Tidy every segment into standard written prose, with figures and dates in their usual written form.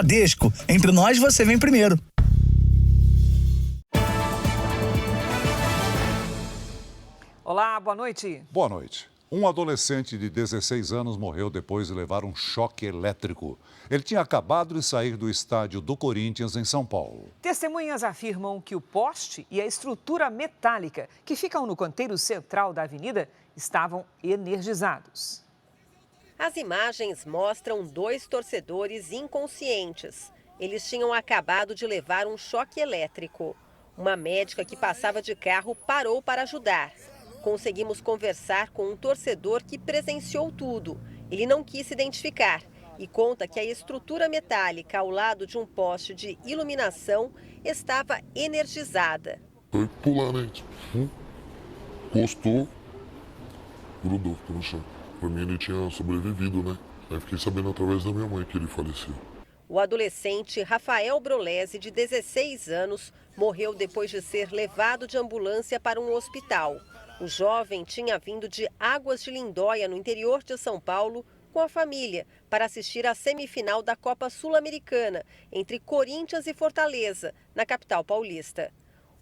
Bradesco, entre nós você vem primeiro. Olá, boa noite. Boa noite. Um adolescente de 16 anos morreu depois de levar um choque elétrico. Ele tinha acabado de sair do estádio do Corinthians, em São Paulo. Testemunhas afirmam que o poste e a estrutura metálica que ficam no canteiro central da avenida estavam energizados. As imagens mostram 2 torcedores inconscientes. Eles tinham acabado de levar um choque elétrico. Uma médica que passava de carro parou para ajudar. Conseguimos conversar com um torcedor que presenciou tudo. Ele não quis se identificar e conta que a estrutura metálica ao lado de um poste de iluminação estava energizada. Foi pular, né? Encostou, grudou, ficou no chão. Pra mim ele tinha sobrevivido, né? Aí fiquei sabendo através da minha mãe que ele faleceu. O adolescente Rafael Brolese, de 16 anos, morreu depois de ser levado de ambulância para um hospital. O jovem tinha vindo de Águas de Lindóia, no interior de São Paulo, com a família, para assistir à semifinal da Copa Sul-Americana, entre Corinthians e Fortaleza, na capital paulista.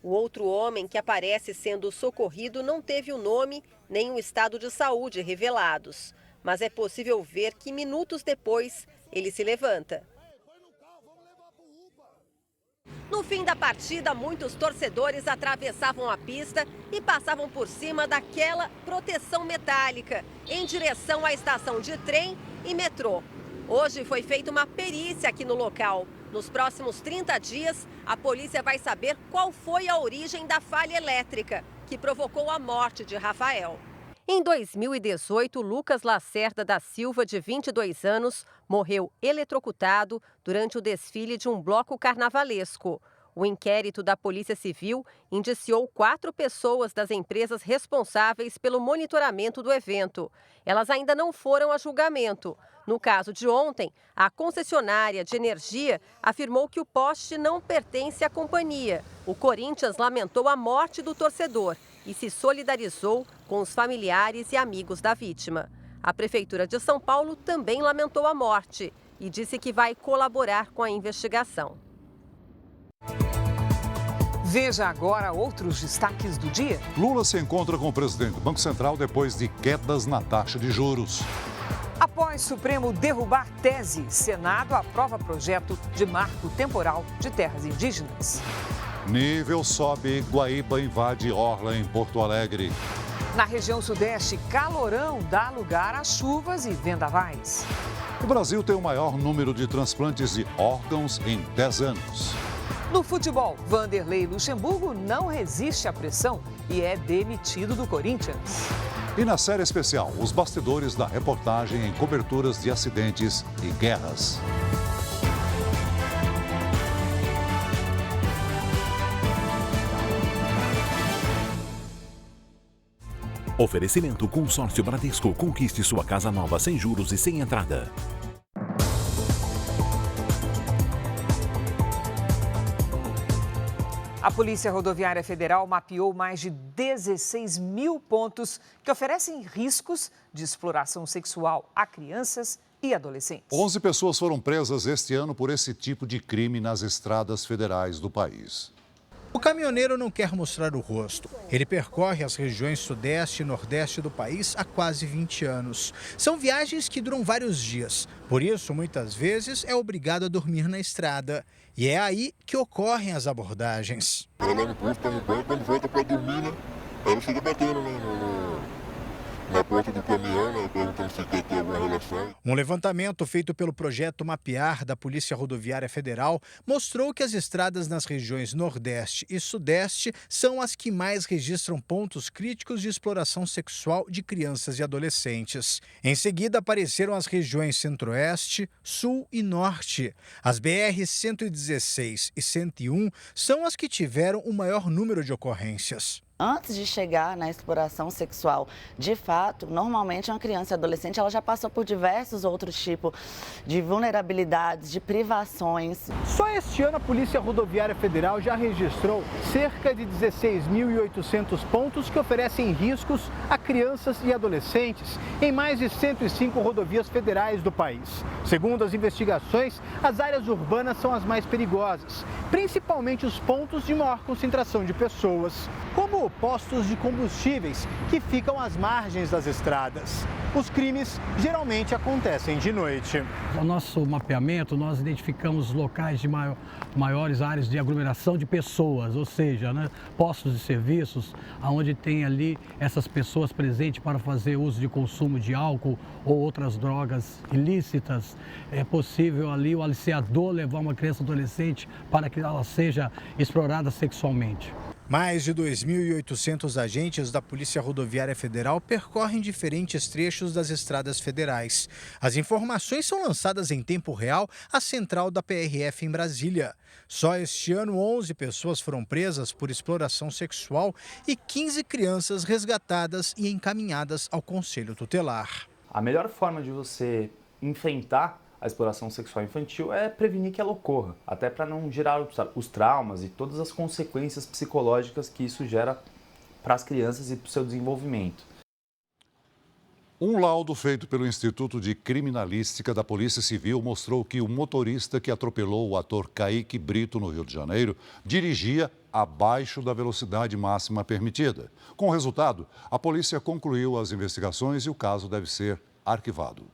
O outro homem que aparece sendo socorrido não teve o nome nem o estado de saúde revelados. Mas é possível ver que minutos depois ele se levanta. No fim da partida, muitos torcedores atravessavam a pista e passavam por cima daquela proteção metálica, em direção à estação de trem e metrô. Hoje foi feita uma perícia aqui no local. Nos próximos 30 dias, a polícia vai saber qual foi a origem da falha elétrica que provocou a morte de Rafael. Em 2018, Lucas Lacerda da Silva, de 22 anos, morreu eletrocutado durante o desfile de um bloco carnavalesco. O inquérito da Polícia Civil indiciou 4 pessoas das empresas responsáveis pelo monitoramento do evento. Elas ainda não foram a julgamento. No caso de ontem, a concessionária de energia afirmou que o poste não pertence à companhia. O Corinthians lamentou a morte do torcedor e se solidarizou com os familiares e amigos da vítima. A Prefeitura de São Paulo também lamentou a morte e disse que vai colaborar com a investigação. Veja agora outros destaques do dia. Lula se encontra com o presidente do Banco Central depois de quedas na taxa de juros. Após Supremo derrubar tese, Senado aprova projeto de marco temporal de terras indígenas. Nível sobe, Guaíba invade orla em Porto Alegre. Na região sudeste, calorão dá lugar a chuvas e vendavais. O Brasil tem o maior número de transplantes de órgãos em 10 anos. No futebol, Vanderlei Luxemburgo não resiste à pressão e é demitido do Corinthians. E na série especial, os bastidores da reportagem em coberturas de acidentes e guerras. Oferecimento Consórcio Bradesco. Conquiste sua casa nova sem juros e sem entrada. A Polícia Rodoviária Federal mapeou mais de 16 mil pontos que oferecem riscos de exploração sexual a crianças e adolescentes. 11 pessoas foram presas este ano por esse tipo de crime nas estradas federais do país. O caminhoneiro não quer mostrar o rosto. Ele percorre as regiões sudeste e nordeste do país há quase 20 anos. São viagens que duram vários dias. Por isso, muitas vezes, é obrigado a dormir na estrada. E é aí que ocorrem as abordagens. Ela lá no posto, tá no banco, quando volta pra dormir, né? Ela chega batendo na porta do caminhão, né? Perguntando se quer ter alguma relação. Um levantamento feito pelo projeto Mapear da Polícia Rodoviária Federal mostrou que as estradas nas regiões Nordeste e Sudeste são as que mais registram pontos críticos de exploração sexual de crianças e adolescentes. Em seguida, apareceram as regiões Centro-Oeste, Sul e Norte. As BR-116 e 101 são as que tiveram o maior número de ocorrências. Antes de chegar na exploração sexual, de fato, normalmente uma criança e adolescente ela já passou por diversos outros tipos de vulnerabilidades, de privações. Só este ano a Polícia Rodoviária Federal já registrou cerca de 16.800 pontos que oferecem riscos a crianças e adolescentes em mais de 105 rodovias federais do país. Segundo as investigações, as áreas urbanas são as mais perigosas, principalmente os pontos de maior concentração de pessoas, como postos de combustíveis que ficam às margens das estradas. Os crimes geralmente acontecem de noite. No nosso mapeamento, nós identificamos locais de maiores áreas de aglomeração de pessoas, ou seja, postos de serviços, onde tem ali essas pessoas presentes para fazer uso de consumo de álcool ou outras drogas ilícitas. É possível ali o aliciador levar uma criança adolescente para que ela seja explorada sexualmente. Mais de 2.800 agentes da Polícia Rodoviária Federal percorrem diferentes trechos das estradas federais. As informações são lançadas em tempo real à central da PRF em Brasília. Só este ano, 11 pessoas foram presas por exploração sexual e 15 crianças resgatadas e encaminhadas ao Conselho Tutelar. A melhor forma de você enfrentar a exploração sexual infantil é prevenir que ela ocorra, até para não gerar os traumas e todas as consequências psicológicas que isso gera para as crianças e para o seu desenvolvimento. Um laudo feito pelo Instituto de Criminalística da Polícia Civil mostrou que o motorista que atropelou o ator Kaique Brito no Rio de Janeiro dirigia abaixo da velocidade máxima permitida. Com o resultado, a polícia concluiu as investigações e o caso deve ser arquivado.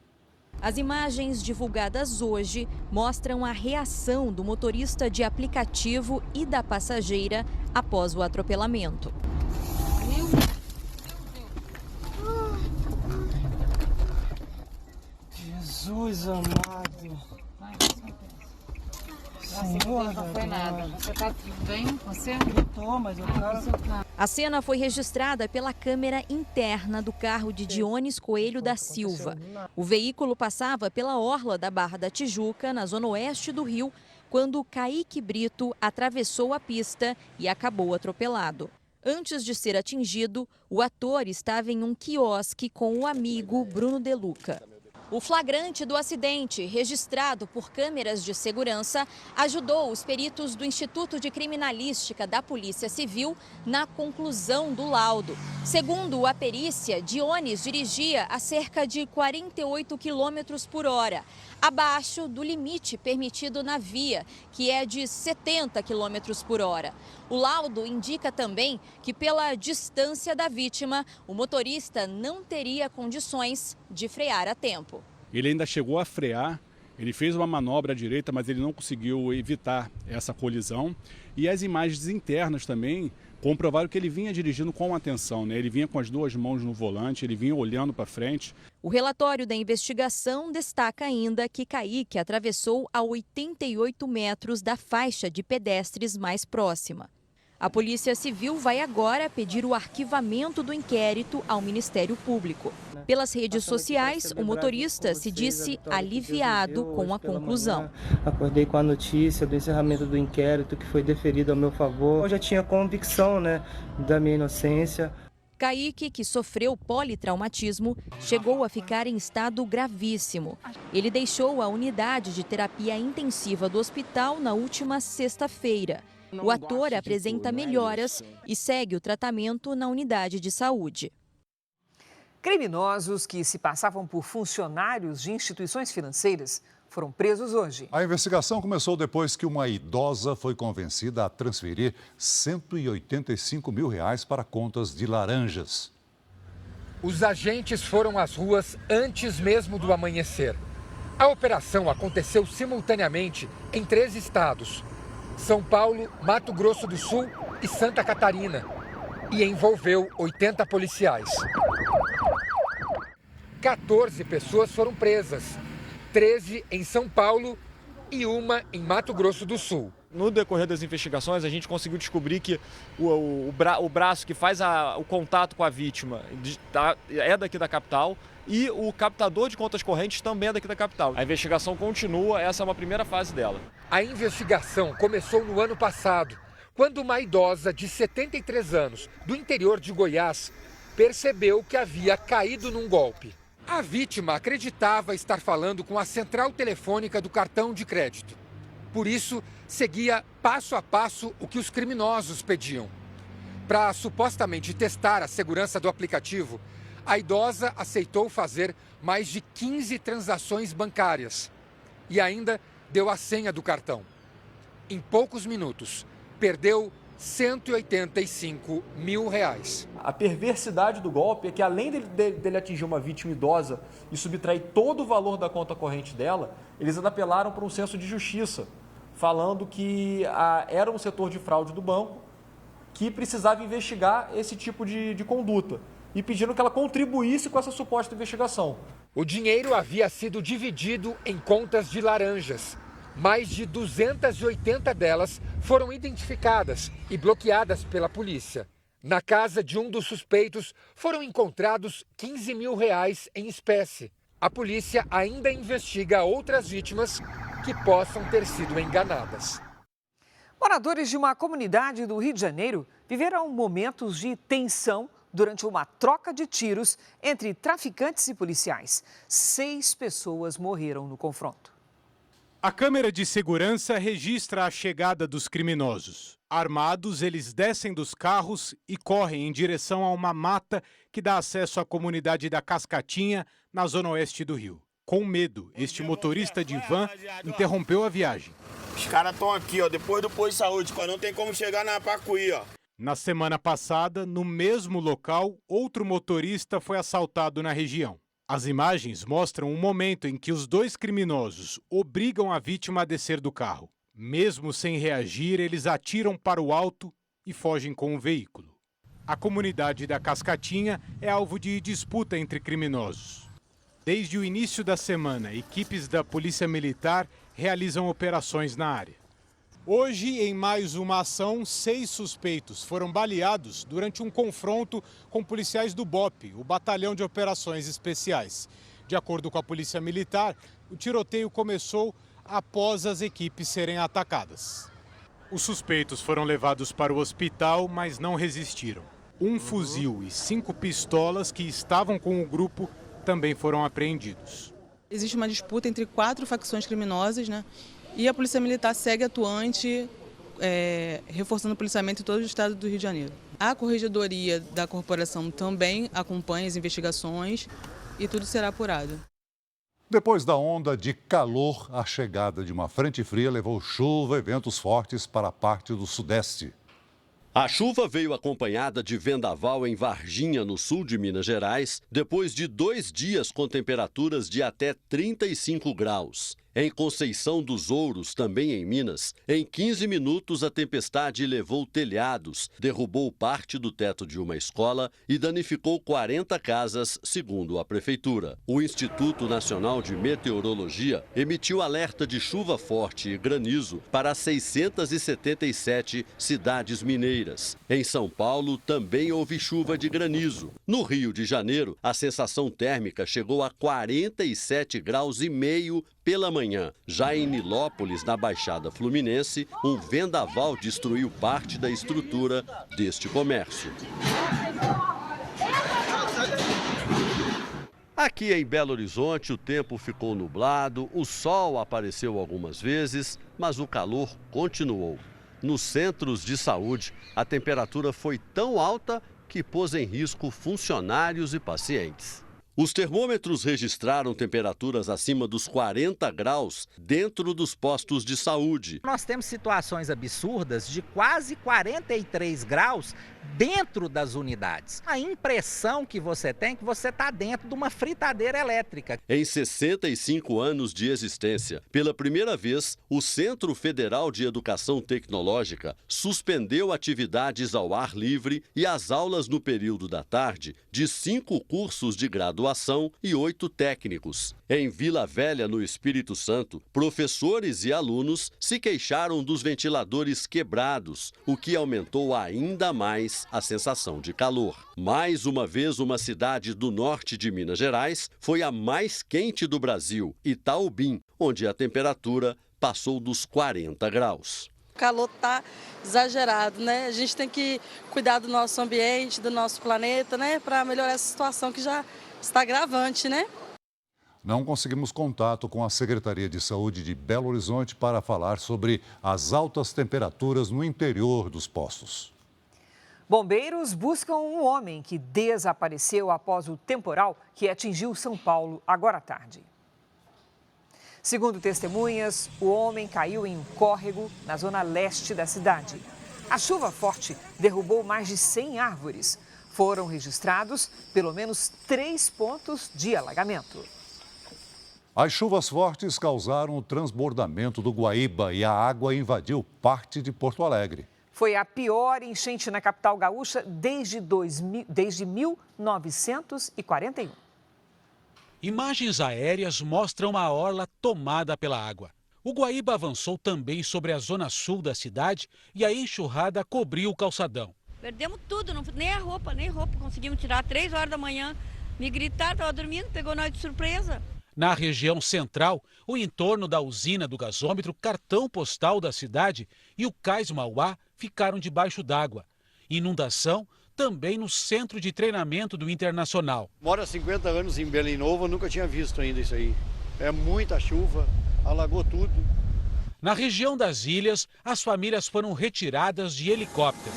As imagens divulgadas hoje mostram a reação do motorista de aplicativo e da passageira após o atropelamento. Jesus amado. Senhor, não foi nada. Você tá tudo bem? Você? Eu tô, mas eu quero... A cena foi registrada pela câmera interna do carro de Dionis Coelho da Silva. O veículo passava pela orla da Barra da Tijuca, na zona oeste do Rio, quando Kaique Brito atravessou a pista e acabou atropelado. Antes de ser atingido, o ator estava em um quiosque com o amigo Bruno De Luca. O flagrante do acidente, registrado por câmeras de segurança, ajudou os peritos do Instituto de Criminalística da Polícia Civil na conclusão do laudo. Segundo a perícia, Dionis dirigia a cerca de 48 km por hora, abaixo do limite permitido na via, que é de 70 km por hora. O laudo indica também que, pela distância da vítima, o motorista não teria condições de frear a tempo. Ele ainda chegou a frear, ele fez uma manobra à direita, mas ele não conseguiu evitar essa colisão. E as imagens internas também comprovaram que ele vinha dirigindo com atenção, né? Ele vinha com as duas mãos no volante, ele vinha olhando para frente. O relatório da investigação destaca ainda que Kaique atravessou a 88 metros da faixa de pedestres mais próxima. A Polícia Civil vai agora pedir o arquivamento do inquérito ao Ministério Público. Pelas redes sociais, o motorista se disse aliviado com a conclusão. Acordei com a notícia do encerramento do inquérito que foi deferido a meu favor. Eu já tinha convicção, da minha inocência. Kaique, que sofreu politraumatismo, chegou a ficar em estado gravíssimo. Ele deixou a unidade de terapia intensiva do hospital na última sexta-feira. O ator apresenta melhoras e segue o tratamento na unidade de saúde. Criminosos que se passavam por funcionários de instituições financeiras foram presos hoje. A investigação começou depois que uma idosa foi convencida a transferir R$ 185 mil para contas de laranjas. Os agentes foram às ruas antes mesmo do amanhecer. A operação aconteceu simultaneamente em 3 estados: São Paulo, Mato Grosso do Sul e Santa Catarina, e envolveu 80 policiais. 14 pessoas foram presas, 13 em São Paulo e uma em Mato Grosso do Sul. No decorrer das investigações, a gente conseguiu descobrir que o braço que faz o contato com a vítima é daqui da capital e o captador de contas correntes também é daqui da capital. A investigação continua, essa é uma primeira fase dela. A investigação começou no ano passado, quando uma idosa de 73 anos, do interior de Goiás, percebeu que havia caído num golpe. A vítima acreditava estar falando com a central telefônica do cartão de crédito. Por isso, seguia passo a passo o que os criminosos pediam. Para supostamente testar a segurança do aplicativo, a idosa aceitou fazer mais de 15 transações bancárias e ainda deu a senha do cartão. Em poucos minutos, perdeu R$185 mil. A perversidade do golpe é que, além dele atingir uma vítima idosa e subtrair todo o valor da conta corrente dela, eles ainda apelaram para um senso de justiça, falando que era um setor de fraude do banco que precisava investigar esse tipo de conduta e pedindo que ela contribuísse com essa suposta investigação. O dinheiro havia sido dividido em contas de laranjas. Mais de 280 delas foram identificadas e bloqueadas pela polícia. Na casa de um dos suspeitos foram encontrados R$15 mil em espécie. A polícia ainda investiga outras vítimas que possam ter sido enganadas. Moradores de uma comunidade do Rio de Janeiro viveram momentos de tensão durante uma troca de tiros entre traficantes e policiais. 6 pessoas morreram no confronto. A câmera de segurança registra a chegada dos criminosos. Armados, eles descem dos carros e correm em direção a uma mata que dá acesso à comunidade da Cascatinha, na zona oeste do Rio. Com medo, este motorista de van interrompeu a viagem. Os caras estão aqui, ó, depois do posto de saúde, não tem como chegar na Pacuí, ó. Na semana passada, no mesmo local, outro motorista foi assaltado na região. As imagens mostram um momento em que os 2 criminosos obrigam a vítima a descer do carro. Mesmo sem reagir, eles atiram para o alto e fogem com o veículo. A comunidade da Cascatinha é alvo de disputa entre criminosos. Desde o início da semana, equipes da Polícia Militar realizam operações na área. Hoje, em mais uma ação, 6 suspeitos foram baleados durante um confronto com policiais do BOP, o Batalhão de Operações Especiais. De acordo com a Polícia Militar, o tiroteio começou após as equipes serem atacadas. Os suspeitos foram levados para o hospital, mas não resistiram. Um fuzil e 5 pistolas que estavam com o grupo também foram apreendidos. Existe uma disputa entre 4 facções criminosas, né? E a Polícia Militar segue atuante, reforçando o policiamento em todo o estado do Rio de Janeiro. A Corregedoria da Corporação também acompanha as investigações e tudo será apurado. Depois da onda de calor, a chegada de uma frente fria levou chuva e ventos fortes para a parte do sudeste. A chuva veio acompanhada de vendaval em Varginha, no sul de Minas Gerais, depois de 2 dias com temperaturas de até 35 graus. Em Conceição dos Ouros, também em Minas, em 15 minutos a tempestade levou telhados, derrubou parte do teto de uma escola e danificou 40 casas, segundo a prefeitura. O Instituto Nacional de Meteorologia emitiu alerta de chuva forte e granizo para 677 cidades mineiras. Em São Paulo, também houve chuva de granizo. No Rio de Janeiro, a sensação térmica chegou a 47,5 graus pela manhã. Já em Nilópolis, na Baixada Fluminense, um vendaval destruiu parte da estrutura deste comércio. Aqui em Belo Horizonte, o tempo ficou nublado, o sol apareceu algumas vezes, mas o calor continuou. Nos centros de saúde, a temperatura foi tão alta que pôs em risco funcionários e pacientes. Os termômetros registraram temperaturas acima dos 40 graus dentro dos postos de saúde. Nós temos situações absurdas de quase 43 graus dentro das unidades. A impressão que você tem é que você está dentro de uma fritadeira elétrica. Em 65 anos de existência, pela primeira vez, o Centro Federal de Educação Tecnológica suspendeu atividades ao ar livre e as aulas no período da tarde de 5 cursos de graduação e 8 técnicos. Em Vila Velha, no Espírito Santo, professores e alunos se queixaram dos ventiladores quebrados, o que aumentou ainda mais a sensação de calor. Mais uma vez, uma cidade do norte de Minas Gerais foi a mais quente do Brasil, Itaubim, onde a temperatura passou dos 40 graus. O calor está exagerado, né? A gente tem que cuidar do nosso ambiente, do nosso planeta, né? Para melhorar essa situação que já está agravante, né? Não conseguimos contato com a Secretaria de Saúde de Belo Horizonte para falar sobre as altas temperaturas no interior dos poços. Bombeiros buscam um homem que desapareceu após o temporal que atingiu São Paulo agora à tarde. Segundo testemunhas, o homem caiu em um córrego na zona leste da cidade. A chuva forte derrubou mais de 100 árvores. Foram registrados pelo menos 3 pontos de alagamento. As chuvas fortes causaram o transbordamento do Guaíba e a água invadiu parte de Porto Alegre. Foi a pior enchente na capital gaúcha desde 1941. Imagens aéreas mostram a orla tomada pela água. O Guaíba avançou também sobre a zona sul da cidade e a enxurrada cobriu o calçadão. Perdemos tudo, nem a roupa, conseguimos tirar às 3 horas da manhã. Me gritaram, estava dormindo, pegou nós de surpresa. Na região central, o entorno da usina do gasômetro, cartão postal da cidade, e o Cais Mauá ficaram debaixo d'água. Inundação também no centro de treinamento do Internacional. Moro há 50 anos em Belém Novo, nunca tinha visto ainda isso aí. É muita chuva, alagou tudo. Na região das ilhas, as famílias foram retiradas de helicóptero.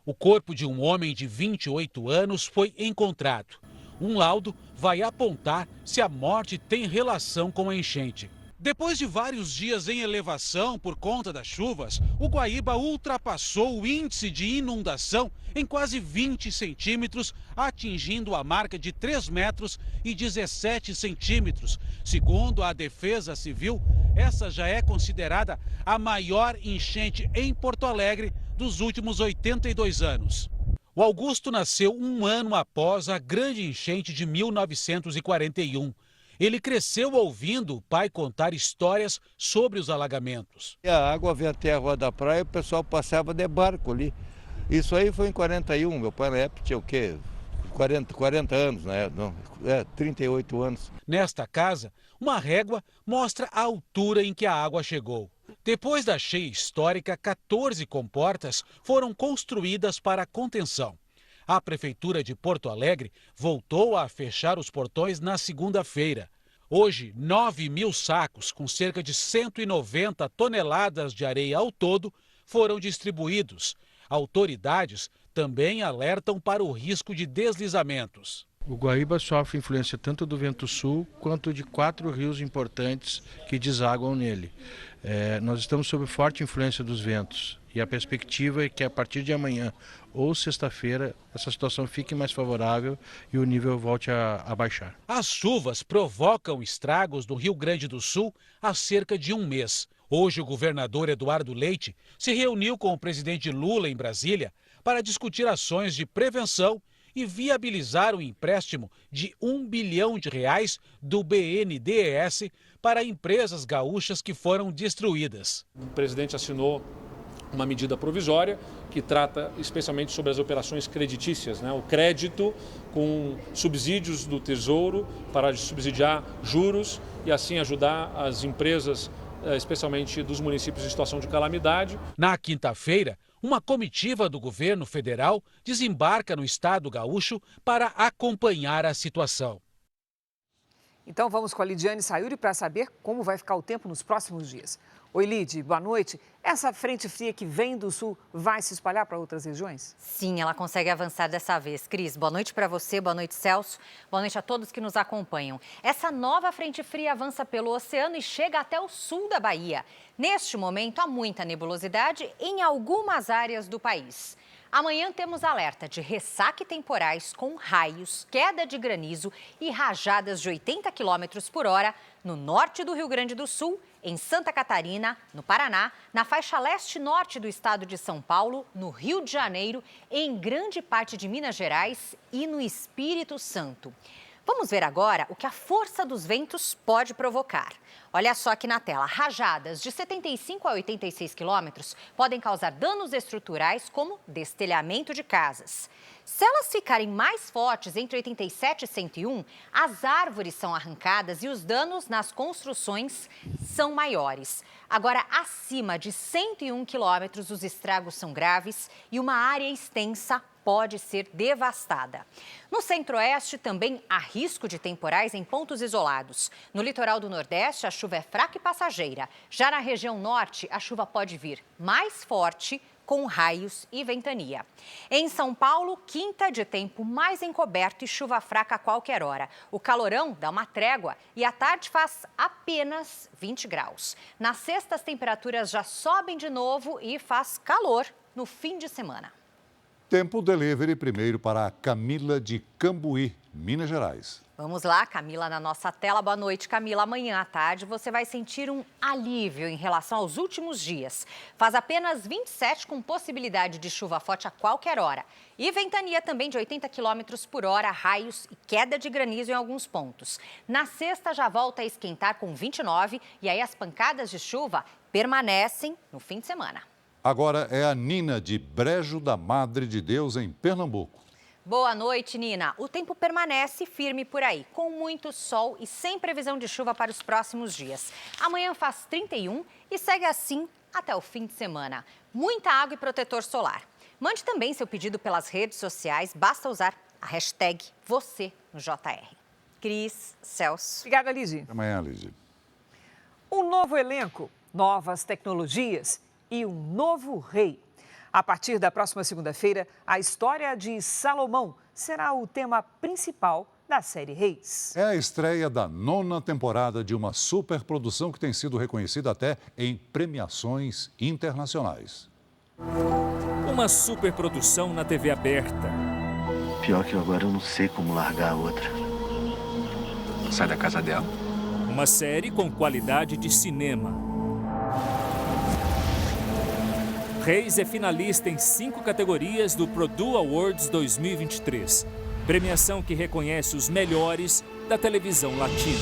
O corpo de um homem de 28 anos foi encontrado. Um laudo vai apontar se a morte tem relação com a enchente. Depois de vários dias em elevação por conta das chuvas, o Guaíba ultrapassou o índice de inundação em quase 20 centímetros, atingindo a marca de 3 metros e 17 centímetros. Segundo a Defesa Civil, essa já é considerada a maior enchente em Porto Alegre dos últimos 82 anos. O Augusto nasceu um ano após a grande enchente de 1941. Ele cresceu ouvindo o pai contar histórias sobre os alagamentos. A água vinha até a Rua da Praia e o pessoal passava de barco ali. Isso aí foi em 41, meu pai na época tinha o quê? 40 anos, né? 38 anos. Nesta casa, uma régua mostra a altura em que a água chegou. Depois da cheia histórica, 14 comportas foram construídas para contenção. A Prefeitura de Porto Alegre voltou a fechar os portões na segunda-feira. Hoje, 9.000 sacos, com cerca de 190 toneladas de areia ao todo, foram distribuídos. Autoridades também alertam para o risco de deslizamentos. O Guaíba sofre influência tanto do vento sul quanto de 4 rios importantes que desaguam nele. Nós estamos sob forte influência dos ventos e a perspectiva é que a partir de amanhã ou sexta-feira essa situação fique mais favorável e o nível volte a baixar. As chuvas provocam estragos no Rio Grande do Sul há cerca de um mês. Hoje o governador Eduardo Leite se reuniu com o presidente Lula em Brasília para discutir ações de prevenção e viabilizar o empréstimo de R$1 bilhão do BNDES para empresas gaúchas que foram destruídas. O presidente assinou uma medida provisória que trata especialmente sobre as operações creditícias, o crédito com subsídios do Tesouro para subsidiar juros e assim ajudar as empresas, especialmente dos municípios em situação de calamidade. Na quinta-feira, uma comitiva do governo federal desembarca no estado gaúcho para acompanhar a situação. Então vamos com a Lidiane Sayuri para saber como vai ficar o tempo nos próximos dias. Oi, Lid, boa noite. Essa frente fria que vem do sul vai se espalhar para outras regiões? Sim, ela consegue avançar dessa vez. Cris, boa noite para você, boa noite, Celso. Boa noite a todos que nos acompanham. Essa nova frente fria avança pelo oceano e chega até o sul da Bahia. Neste momento, há muita nebulosidade em algumas áreas do país. Amanhã temos alerta de ressaca e temporais com raios, queda de granizo e rajadas de 80 km por hora no norte do Rio Grande do Sul, em Santa Catarina, no Paraná, na faixa leste-norte do estado de São Paulo, no Rio de Janeiro, em grande parte de Minas Gerais e no Espírito Santo. Vamos ver agora o que a força dos ventos pode provocar. Olha só aqui na tela, rajadas de 75 a 86 quilômetros podem causar danos estruturais como destelhamento de casas. Se elas ficarem mais fortes, entre 87 e 101, as árvores são arrancadas e os danos nas construções são maiores. Agora, acima de 101 quilômetros, os estragos são graves e uma área extensa pode ser devastada. No centro-oeste também há risco de temporais em pontos isolados. No litoral do Nordeste, a chuva é fraca e passageira. Já na região norte, a chuva pode vir mais forte, com raios e ventania. Em São Paulo, quinta de tempo mais encoberto e chuva fraca a qualquer hora. O calorão dá uma trégua e à tarde faz apenas 20 graus. Na sexta, as temperaturas já sobem de novo e faz calor no fim de semana. Tempo delivery primeiro para a Camila de Cambuí, Minas Gerais. Vamos lá, Camila, na nossa tela. Boa noite, Camila. Amanhã à tarde você vai sentir um alívio em relação aos últimos dias. Faz apenas 27 com possibilidade de chuva forte a qualquer hora. E ventania também de 80 km por hora, raios e queda de granizo em alguns pontos. Na sexta já volta a esquentar com 29 e aí as pancadas de chuva permanecem no fim de semana. Agora é a Nina de Brejo da Madre de Deus, em Pernambuco. Boa noite, Nina. O tempo permanece firme por aí, com muito sol e sem previsão de chuva para os próximos dias. Amanhã faz 31 e segue assim até o fim de semana. Muita água e protetor solar. Mande também seu pedido pelas redes sociais, basta usar a hashtag você no JR. Cris, Celso. Obrigada, Lizy. Até amanhã, Lizy. Um novo elenco, novas tecnologias e um novo rei. A partir da próxima segunda-feira, a história de Salomão será o tema principal da série Reis. É a estreia da 9ª temporada de uma superprodução que tem sido reconhecida até em premiações internacionais. Uma superprodução na TV aberta. Pior que agora eu não sei como largar a outra. Sai da casa dela. Uma série com qualidade de cinema. Reis é finalista em 5 categorias do Produce Awards 2023. Premiação que reconhece os melhores da televisão latina.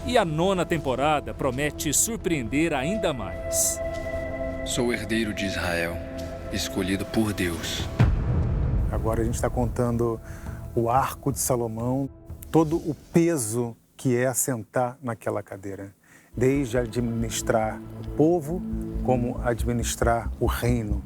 E a 9ª temporada promete surpreender ainda mais. Sou o herdeiro de Israel, escolhido por Deus. Agora a gente está contando o arco de Salomão, todo o peso que é sentar naquela cadeira. Desde administrar o povo, como administrar o reino.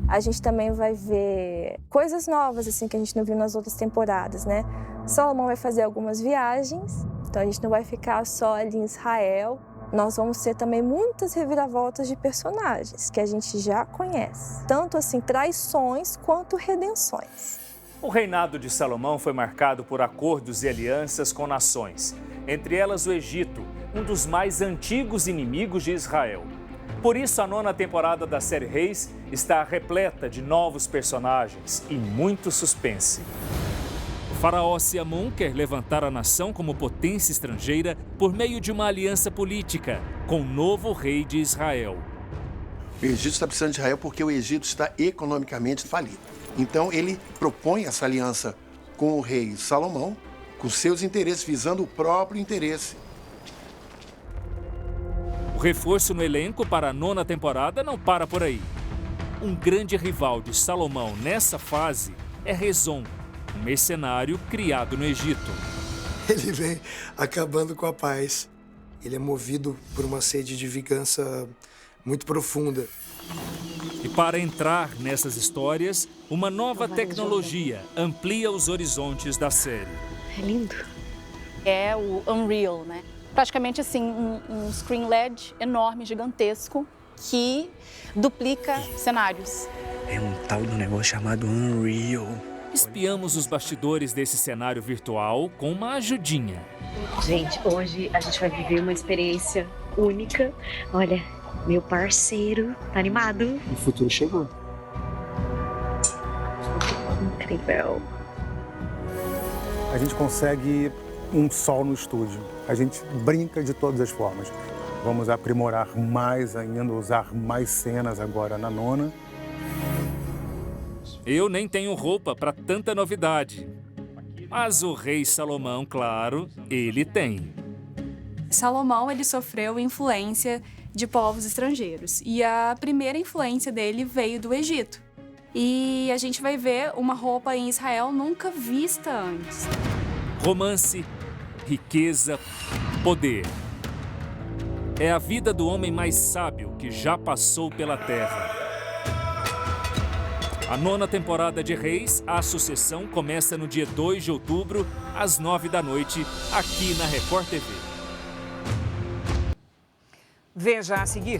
A gente também vai ver coisas novas, assim, que a gente não viu nas outras temporadas, né? Salomão vai fazer algumas viagens, então a gente não vai ficar só ali em Israel. Nós vamos ter também muitas reviravoltas de personagens que a gente já conhece. Tanto, assim, traições quanto redenções. O reinado de Salomão foi marcado por acordos e alianças com nações, entre elas o Egito, um dos mais antigos inimigos de Israel. Por isso, a 9ª temporada da série Reis está repleta de novos personagens e muito suspense. O faraó Siamun quer levantar a nação como potência estrangeira por meio de uma aliança política com o novo rei de Israel. O Egito está precisando de Israel porque o Egito está economicamente falido. Então, ele propõe essa aliança com o rei Salomão, com seus interesses, visando o próprio interesse. O reforço no elenco para a 9ª temporada não para por aí. Um grande rival de Salomão nessa fase é Rezon, um mercenário criado no Egito. Ele vem acabando com a paz. Ele é movido por uma sede de vingança muito profunda. E para entrar nessas histórias, uma nova tecnologia amplia os horizontes da série. É lindo. É o Unreal, né? Praticamente assim, um screen LED enorme, gigantesco, que duplica cenários. É um tal do negócio chamado Unreal. Espiamos os bastidores desse cenário virtual com uma ajudinha. Gente, hoje a gente vai viver uma experiência única. Olha, meu parceiro tá animado. O futuro chegou. Incrível. A gente consegue um sol no estúdio. A gente brinca de todas as formas. Vamos aprimorar mais ainda, usar mais cenas agora na 9ª. Eu nem tenho roupa para tanta novidade. Mas o rei Salomão, claro, ele tem. Salomão, ele sofreu influência de povos estrangeiros. E a primeira influência dele veio do Egito. E a gente vai ver uma roupa em Israel nunca vista antes. Romance, riqueza, poder. É a vida do homem mais sábio que já passou pela terra. A 9ª temporada de Reis, A Sucessão, começa no dia 2 de outubro, às 9 da noite, aqui na Record TV. Veja a seguir.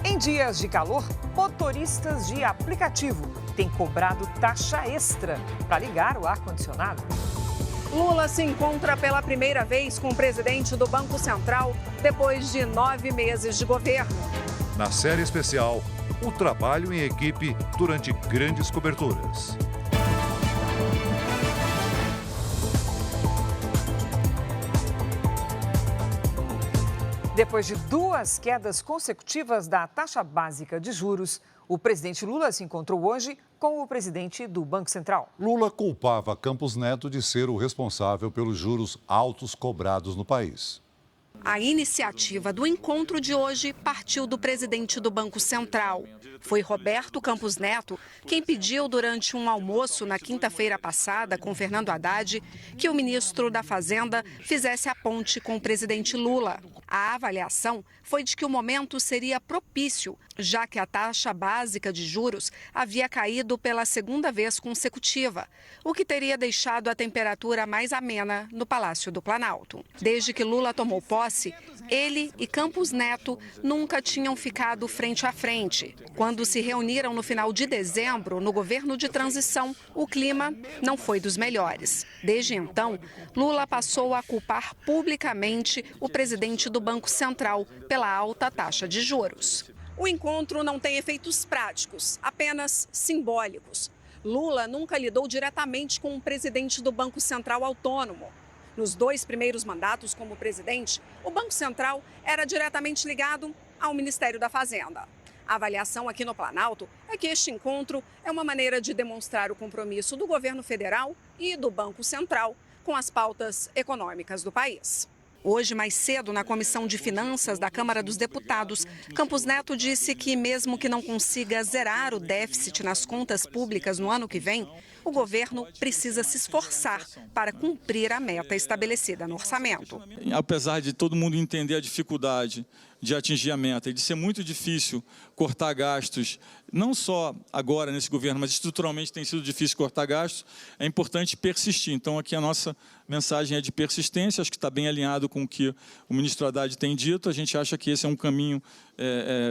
Em dias de calor, motoristas de aplicativo têm cobrado taxa extra para ligar o ar-condicionado. Lula se encontra pela primeira vez com o presidente do Banco Central depois de 9 meses de governo. Na série especial, o trabalho em equipe durante grandes coberturas. Depois de 2 quedas consecutivas da taxa básica de juros, o presidente Lula se encontrou hoje com o presidente do Banco Central. Lula culpava Campos Neto de ser o responsável pelos juros altos cobrados no país. A iniciativa do encontro de hoje partiu do presidente do Banco Central. Foi Roberto Campos Neto quem pediu durante um almoço na quinta-feira passada com Fernando Haddad que o ministro da Fazenda fizesse a ponte com o presidente Lula. A avaliação foi de que o momento seria propício, já que a taxa básica de juros havia caído pela 2ª vez consecutiva, o que teria deixado a temperatura mais amena no Palácio do Planalto. Desde que Lula tomou posse, ele e Campos Neto nunca tinham ficado frente a frente. Quando se reuniram no final de dezembro, no governo de transição, o clima não foi dos melhores. Desde então, Lula passou a culpar publicamente o presidente do Banco Central pela alta taxa de juros. O encontro não tem efeitos práticos, apenas simbólicos. Lula nunca lidou diretamente com o presidente do Banco Central autônomo. Nos 2 primeiros mandatos como presidente, o Banco Central era diretamente ligado ao Ministério da Fazenda. A avaliação aqui no Planalto é que este encontro é uma maneira de demonstrar o compromisso do governo federal e do Banco Central com as pautas econômicas do país. Hoje, mais cedo, na Comissão de Finanças da Câmara dos Deputados, Campos Neto disse que, mesmo que não consiga zerar o déficit nas contas públicas no ano que vem, o governo precisa se esforçar para cumprir a meta estabelecida no orçamento. Apesar de todo mundo entender a dificuldade de atingir a meta e de ser muito difícil cortar gastos, não só agora nesse governo, mas estruturalmente tem sido difícil cortar gastos, é importante persistir. Então, aqui a nossa mensagem é de persistência, acho que está bem alinhado com o que o ministro Haddad tem dito. A gente acha que esse é um caminho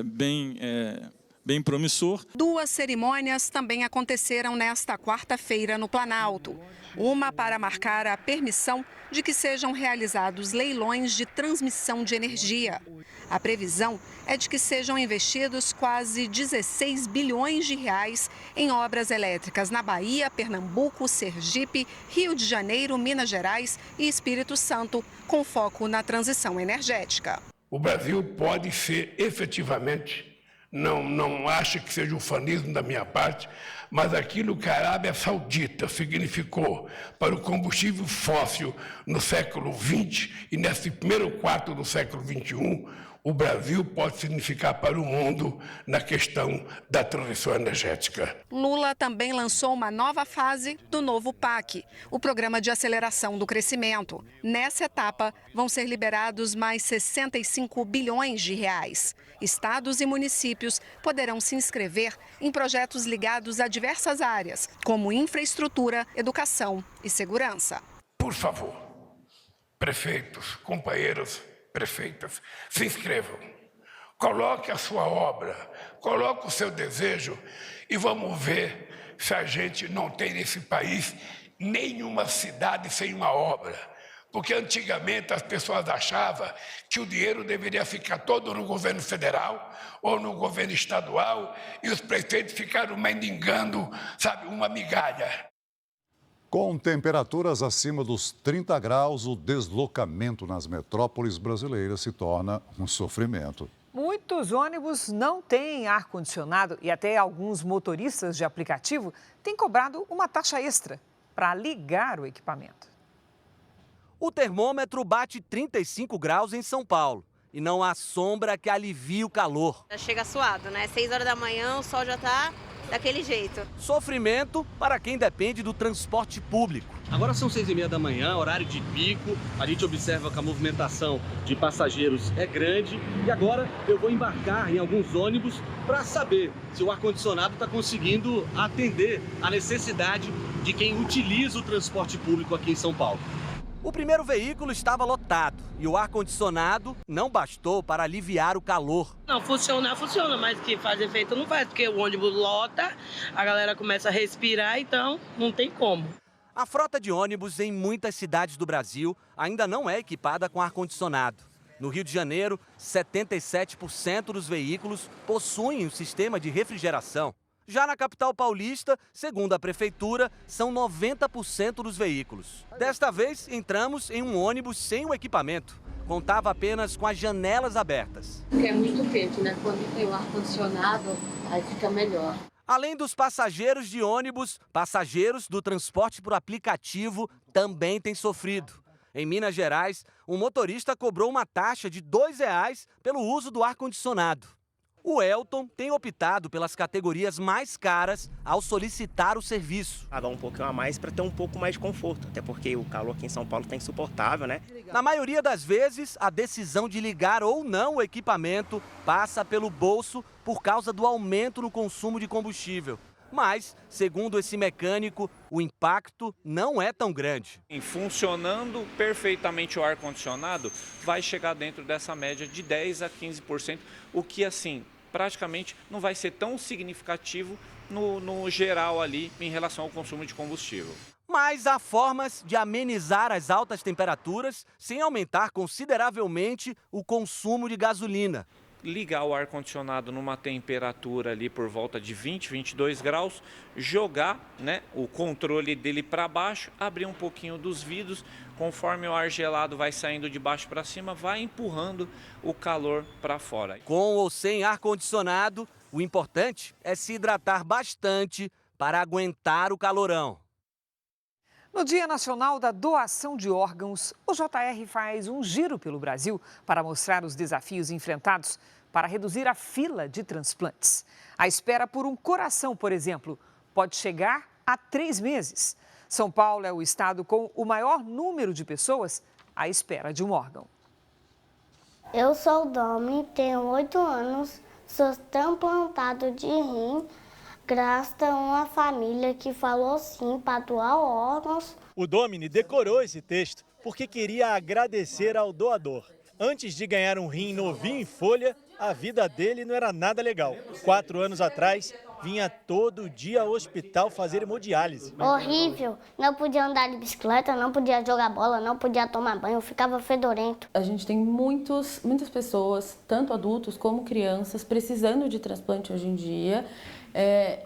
bem promissor. 2 cerimônias também aconteceram nesta quarta-feira no Planalto. Uma para marcar a permissão de que sejam realizados leilões de transmissão de energia. A previsão é de que sejam investidos quase 16 bilhões de reais em obras elétricas na Bahia, Pernambuco, Sergipe, Rio de Janeiro, Minas Gerais e Espírito Santo, com foco na transição energética. O Brasil pode ser efetivamente, não acho que seja ufanismo da minha parte, mas aquilo que a Arábia Saudita significou para o combustível fóssil no século XX e nesse primeiro quarto do século XXI, o Brasil pode significar para o mundo na questão da transição energética. Lula também lançou uma nova fase do novo PAC, o Programa de Aceleração do Crescimento. Nessa etapa, vão ser liberados mais 65 bilhões de reais. Estados e municípios poderão se inscrever em projetos ligados a diversas áreas, como infraestrutura, educação e segurança. Por favor, prefeitos, companheiros, prefeitas, se inscrevam, coloque a sua obra, coloque o seu desejo e vamos ver se a gente não tem nesse país nenhuma cidade sem uma obra. Porque antigamente as pessoas achavam que o dinheiro deveria ficar todo no governo federal ou no governo estadual e os prefeitos ficaram mendigando, sabe, uma migalha. Com temperaturas acima dos 30 graus, o deslocamento nas metrópoles brasileiras se torna um sofrimento. Muito Muitos ônibus não têm ar-condicionado e até alguns motoristas de aplicativo têm cobrado uma taxa extra para ligar o equipamento. O termômetro bate 35 graus em São Paulo e não há sombra que alivie o calor. Chega suado, né? 6 horas da manhã, o sol já tá daquele jeito. Sofrimento para quem depende do transporte público. Agora são 6h30 da manhã, horário de pico. A gente observa que a movimentação de passageiros é grande. E agora eu vou embarcar em alguns ônibus para saber se o ar-condicionado está conseguindo atender a necessidade de quem utiliza o transporte público aqui em São Paulo. O primeiro veículo estava lotado e o ar-condicionado não bastou para aliviar o calor. Não, funciona, mas que faz efeito não faz, porque o ônibus lota, a galera começa a respirar, então não tem como. A frota de ônibus em muitas cidades do Brasil ainda não é equipada com ar-condicionado. No Rio de Janeiro, 77% dos veículos possuem um sistema de refrigeração. Já na capital paulista, segundo a prefeitura, são 90% dos veículos. Desta vez, entramos em um ônibus sem o equipamento. Contava apenas com as janelas abertas. É muito quente, né? Quando tem o ar-condicionado, aí fica melhor. Além dos passageiros de ônibus, passageiros do transporte por aplicativo também têm sofrido. Em Minas Gerais, um motorista cobrou uma taxa de R$ 2 pelo uso do ar-condicionado. O Elton tem optado pelas categorias mais caras ao solicitar o serviço. Pagar um pouquinho a mais para ter um pouco mais de conforto, até porque o calor aqui em São Paulo está insuportável, né? Na maioria das vezes, a decisão de ligar ou não o equipamento passa pelo bolso por causa do aumento no consumo de combustível. Mas, segundo esse mecânico, o impacto não é tão grande. Funcionando perfeitamente o ar-condicionado, vai chegar dentro dessa média de 10% a 15%, o que, assim, praticamente não vai ser tão significativo no geral ali em relação ao consumo de combustível. Mas há formas de amenizar as altas temperaturas sem aumentar consideravelmente o consumo de gasolina. Ligar o ar-condicionado numa temperatura ali por volta de 20, 22 graus, jogar, né, o controle dele para baixo, abrir um pouquinho dos vidros, conforme o ar gelado vai saindo de baixo para cima, vai empurrando o calor para fora. Com ou sem ar-condicionado, o importante é se hidratar bastante para aguentar o calorão. No Dia Nacional da Doação de Órgãos, o JR faz um giro pelo Brasil para mostrar os desafios enfrentados para reduzir a fila de transplantes. A espera por um coração, por exemplo, pode chegar a 3 meses. São Paulo é o estado com o maior número de pessoas à espera de um órgão. Eu sou o Domi, tenho 8 anos, sou transplantado de rim. Graças a uma família que falou sim para doar órgãos. O Domini decorou esse texto porque queria agradecer ao doador. Antes de ganhar um rim novinho em folha, a vida dele não era nada legal. 4 anos atrás, vinha todo dia ao hospital fazer hemodiálise. Horrível, não podia andar de bicicleta, não podia jogar bola, não podia tomar banho, ficava fedorento. A gente tem muitas pessoas, tanto adultos como crianças, precisando de transplante hoje em dia.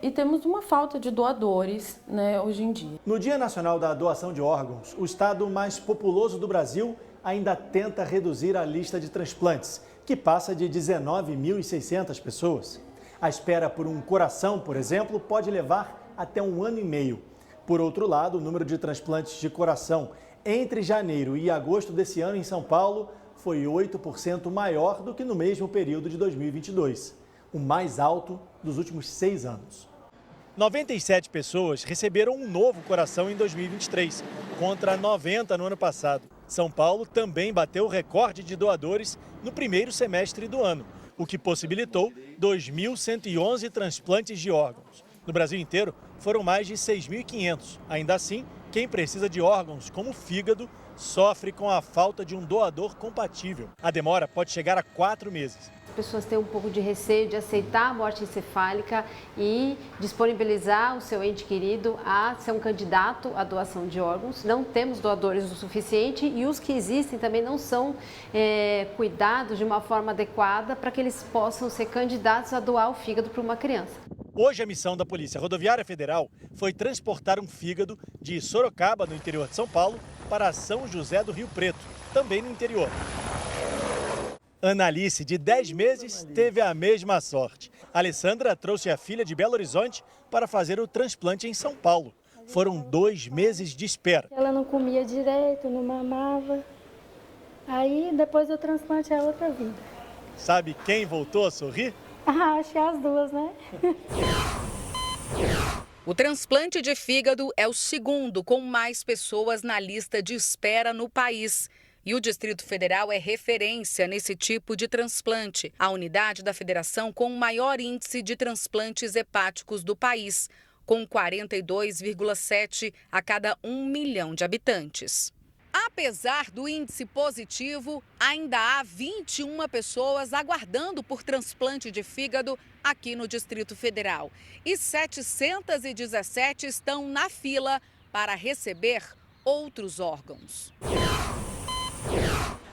E temos uma falta de doadores, né, hoje em dia. No Dia Nacional da Doação de Órgãos, o estado mais populoso do Brasil ainda tenta reduzir a lista de transplantes, que passa de 19.600 pessoas. A espera por um coração, por exemplo, pode levar até 1 ano e meio. Por outro lado, o número de transplantes de coração entre janeiro e agosto desse ano em São Paulo foi 8% maior do que no mesmo período de 2022. O mais alto dos últimos 6 anos. 97 pessoas receberam um novo coração em 2023, contra 90 no ano passado. São Paulo também bateu o recorde de doadores no primeiro semestre do ano, o que possibilitou 2.111 transplantes de órgãos. No Brasil inteiro, foram mais de 6.500. Ainda assim, quem precisa de órgãos, como o fígado, sofre com a falta de um doador compatível. A demora pode chegar a 4 meses. As pessoas têm um pouco de receio de aceitar a morte encefálica e disponibilizar o seu ente querido a ser um candidato à doação de órgãos. Não temos doadores o suficiente e os que existem também não são cuidados de uma forma adequada para que eles possam ser candidatos a doar o fígado para uma criança. Hoje a missão da Polícia Rodoviária Federal foi transportar um fígado de Sorocaba, no interior de São Paulo, para São José do Rio Preto, também no interior. Ana Alice, de 10 meses, teve a mesma sorte. A Alessandra trouxe a filha de Belo Horizonte para fazer o transplante em São Paulo. Foram 2 meses de espera. Ela não comia direito, não mamava. Aí, depois do transplante, é outra vida. Sabe quem voltou a sorrir? Acho que as duas, né? O transplante de fígado é o segundo com mais pessoas na lista de espera no país. E o Distrito Federal é referência nesse tipo de transplante. A unidade da federação com o maior índice de transplantes hepáticos do país, com 42,7 a cada 1 milhão de habitantes. Apesar do índice positivo, ainda há 21 pessoas aguardando por transplante de fígado aqui no Distrito Federal. E 717 estão na fila para receber outros órgãos.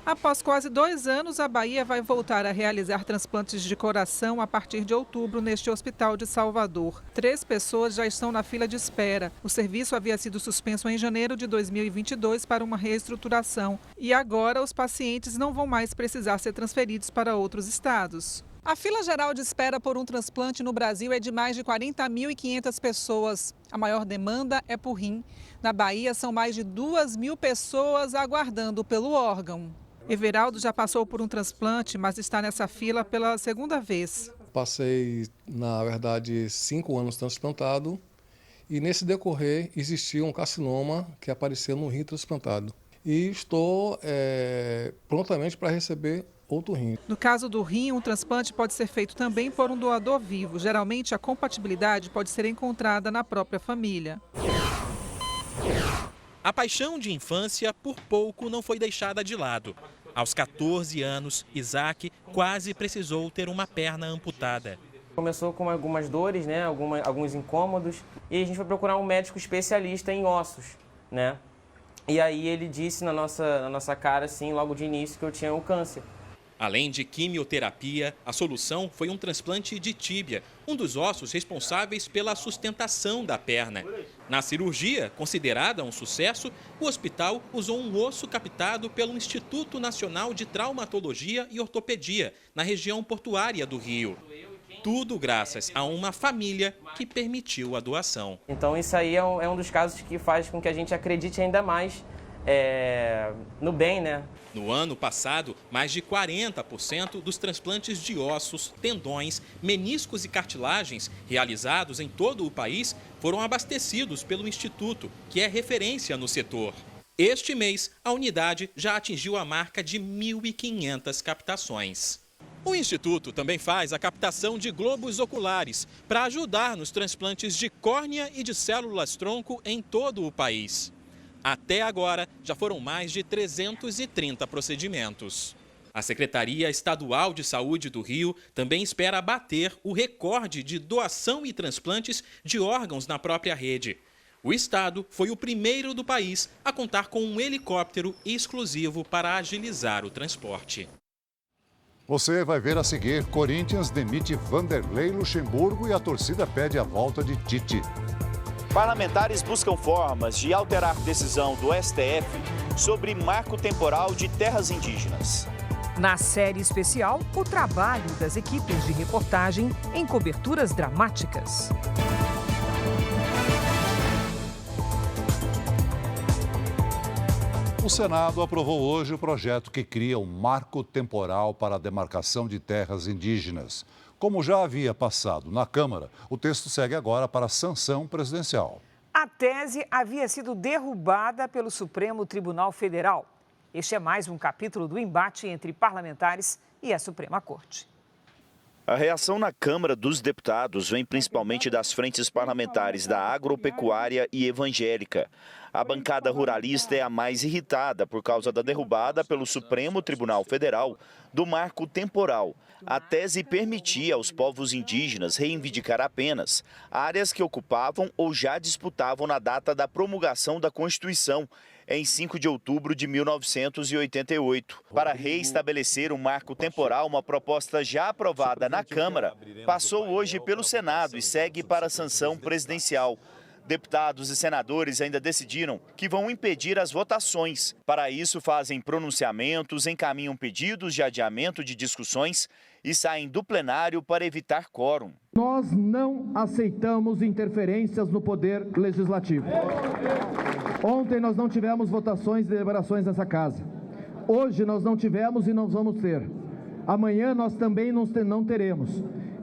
Após quase 2 anos, a Bahia vai voltar a realizar transplantes de coração a partir de outubro neste hospital de Salvador. 3 pessoas já estão na fila de espera. O serviço havia sido suspenso em janeiro de 2022 para uma reestruturação. E agora os pacientes não vão mais precisar ser transferidos para outros estados. A fila geral de espera por um transplante no Brasil é de mais de 40.500 pessoas. A maior demanda é por rim. Na Bahia, são mais de 2.000 pessoas aguardando pelo órgão. Everaldo já passou por um transplante, mas está nessa fila pela segunda vez. Passei, na verdade, 5 anos transplantado e nesse decorrer existiu um carcinoma que apareceu no rim transplantado. E estou prontamente para receber outro rim. No caso do rim, um transplante pode ser feito também por um doador vivo. Geralmente, a compatibilidade pode ser encontrada na própria família. A paixão de infância, por pouco, não foi deixada de lado. Aos 14 anos, Isaac quase precisou ter uma perna amputada. Começou com algumas dores, né, alguns incômodos, e a gente foi procurar um médico especialista em ossos, né? E aí ele disse na nossa cara, assim, logo de início, que eu tinha o câncer. Além de quimioterapia, a solução foi um transplante de tíbia, um dos ossos responsáveis pela sustentação da perna. Na cirurgia, considerada um sucesso, o hospital usou um osso captado pelo Instituto Nacional de Traumatologia e Ortopedia, na região portuária do Rio. Tudo graças a uma família que permitiu a doação. Então isso aí é um dos casos que faz com que a gente acredite ainda mais no bem, né? No ano passado, mais de 40% dos transplantes de ossos, tendões, meniscos e cartilagens realizados em todo o país foram abastecidos pelo Instituto, que é referência no setor. Este mês, a unidade já atingiu a marca de 1.500 captações. O Instituto também faz a captação de globos oculares para ajudar nos transplantes de córnea e de células-tronco em todo o país. Até agora, já foram mais de 330 procedimentos. A Secretaria Estadual de Saúde do Rio também espera bater o recorde de doação e transplantes de órgãos na própria rede. O estado foi o primeiro do país a contar com um helicóptero exclusivo para agilizar o transporte. Você vai ver a seguir: Corinthians demite Vanderlei Luxemburgo e a torcida pede a volta de Tite. Parlamentares buscam formas de alterar decisão do STF sobre marco temporal de terras indígenas. Na série especial, o trabalho das equipes de reportagem em coberturas dramáticas. O Senado aprovou hoje o projeto que cria um marco temporal para a demarcação de terras indígenas. Como já havia passado na Câmara, o texto segue agora para a sanção presidencial. A tese havia sido derrubada pelo Supremo Tribunal Federal. Este é mais um capítulo do embate entre parlamentares e a Suprema Corte. A reação na Câmara dos Deputados vem principalmente das frentes parlamentares da agropecuária e evangélica. A bancada ruralista é a mais irritada por causa da derrubada pelo Supremo Tribunal Federal do marco temporal. A tese permitia aos povos indígenas reivindicar apenas áreas que ocupavam ou já disputavam na data da promulgação da Constituição, em 5 de outubro de 1988. Para reestabelecer um marco temporal, uma proposta já aprovada na Câmara passou hoje pelo Senado e segue para a sanção presidencial. Deputados e senadores ainda decidiram que vão impedir as votações. Para isso, fazem pronunciamentos, encaminham pedidos de adiamento de discussões e saem do plenário para evitar quórum. Nós não aceitamos interferências no poder legislativo. Ontem nós não tivemos votações e deliberações nessa casa. Hoje nós não tivemos e não vamos ter. Amanhã nós também não teremos.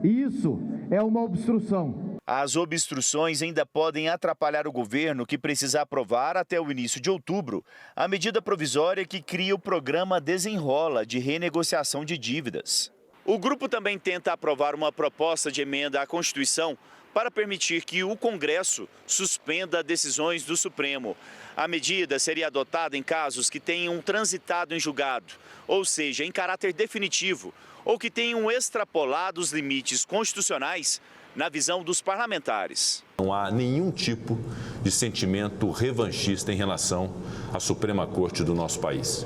E isso é uma obstrução. As obstruções ainda podem atrapalhar o governo, que precisa aprovar até o início de outubro a medida provisória que cria o programa Desenrola de renegociação de dívidas. O grupo também tenta aprovar uma proposta de emenda à Constituição para permitir que o Congresso suspenda decisões do Supremo. A medida seria adotada em casos que tenham transitado em julgado, ou seja, em caráter definitivo, ou que tenham extrapolado os limites constitucionais na visão dos parlamentares. Não há nenhum tipo de sentimento revanchista em relação à Suprema Corte do nosso país.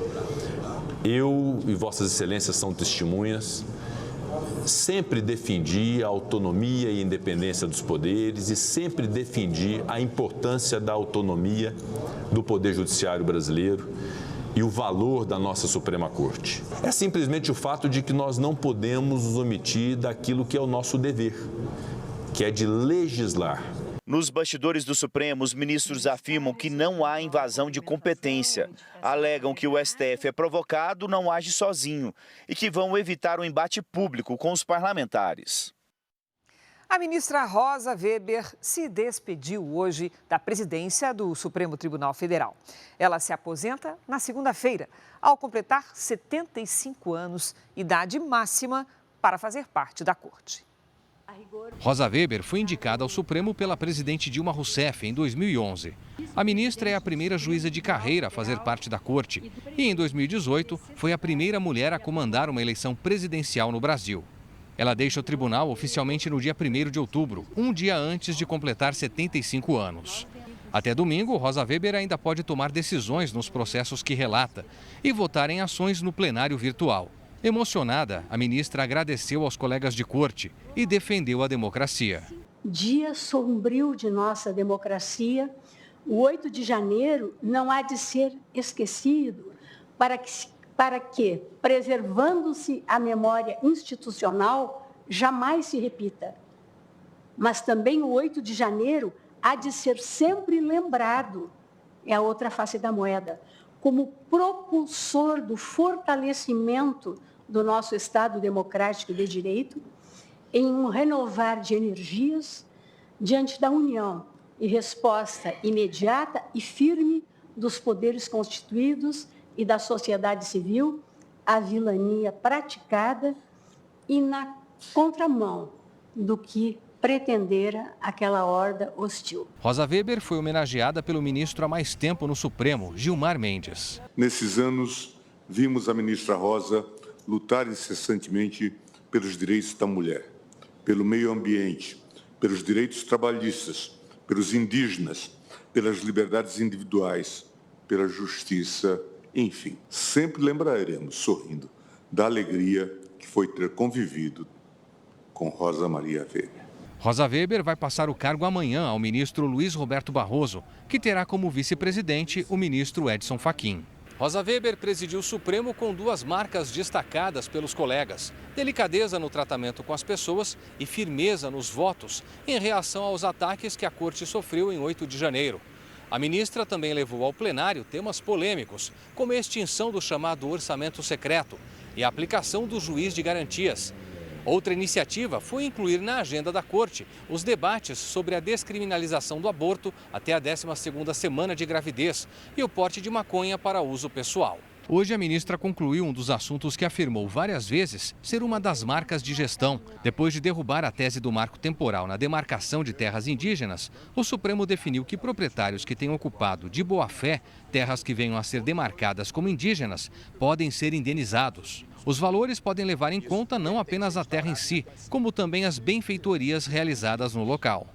Eu e Vossas Excelências são testemunhas. Sempre defendi a autonomia e independência dos poderes e sempre defendi a importância da autonomia do Poder Judiciário brasileiro e o valor da nossa Suprema Corte. É simplesmente o fato de que nós não podemos nos omitir daquilo que é o nosso dever, que é de legislar. Nos bastidores do Supremo, os ministros afirmam que não há invasão de competência. Alegam que o STF é provocado, não age sozinho e que vão evitar o embate público com os parlamentares. A ministra Rosa Weber se despediu hoje da presidência do Supremo Tribunal Federal. Ela se aposenta na segunda-feira, ao completar 75 anos, idade máxima para fazer parte da corte. Rosa Weber foi indicada ao Supremo pela presidente Dilma Rousseff em 2011. A ministra é a primeira juíza de carreira a fazer parte da corte e, em 2018, foi a primeira mulher a comandar uma eleição presidencial no Brasil. Ela deixa o tribunal oficialmente no dia 1º de outubro, um dia antes de completar 75 anos. Até domingo, Rosa Weber ainda pode tomar decisões nos processos que relata e votar em ações no plenário virtual. Emocionada, a ministra agradeceu aos colegas de corte e defendeu a democracia. Dia sombrio de nossa democracia, o 8 de janeiro não há de ser esquecido para que preservando-se a memória institucional, jamais se repita. Mas também o 8 de janeiro há de ser sempre lembrado, é a outra face da moeda, como propulsor do fortalecimento do nosso Estado democrático de direito, em um renovar de energias diante da união e resposta imediata e firme dos poderes constituídos e da sociedade civil à vilania praticada e na contramão do que pretendera aquela horda hostil. Rosa Weber foi homenageada pelo ministro há mais tempo no Supremo, Gilmar Mendes. Nesses anos, vimos a ministra Rosa lutar incessantemente pelos direitos da mulher, pelo meio ambiente, pelos direitos trabalhistas, pelos indígenas, pelas liberdades individuais, pela justiça, enfim. Sempre lembraremos, sorrindo, da alegria que foi ter convivido com Rosa Maria Weber. Rosa Weber vai passar o cargo amanhã ao ministro Luiz Roberto Barroso, que terá como vice-presidente o ministro Edson Fachin. Rosa Weber presidiu o Supremo com duas marcas destacadas pelos colegas: delicadeza no tratamento com as pessoas e firmeza nos votos em reação aos ataques que a corte sofreu em 8 de janeiro. A ministra também levou ao plenário temas polêmicos, como a extinção do chamado orçamento secreto e a aplicação do juiz de garantias. Outra iniciativa foi incluir na agenda da corte os debates sobre a descriminalização do aborto até a 12ª semana de gravidez e o porte de maconha para uso pessoal. Hoje, a ministra concluiu um dos assuntos que afirmou várias vezes ser uma das marcas de gestão. Depois de derrubar a tese do marco temporal na demarcação de terras indígenas, o Supremo definiu que proprietários que tenham ocupado de boa-fé terras que venham a ser demarcadas como indígenas podem ser indenizados. Os valores podem levar em conta não apenas a terra em si, como também as benfeitorias realizadas no local.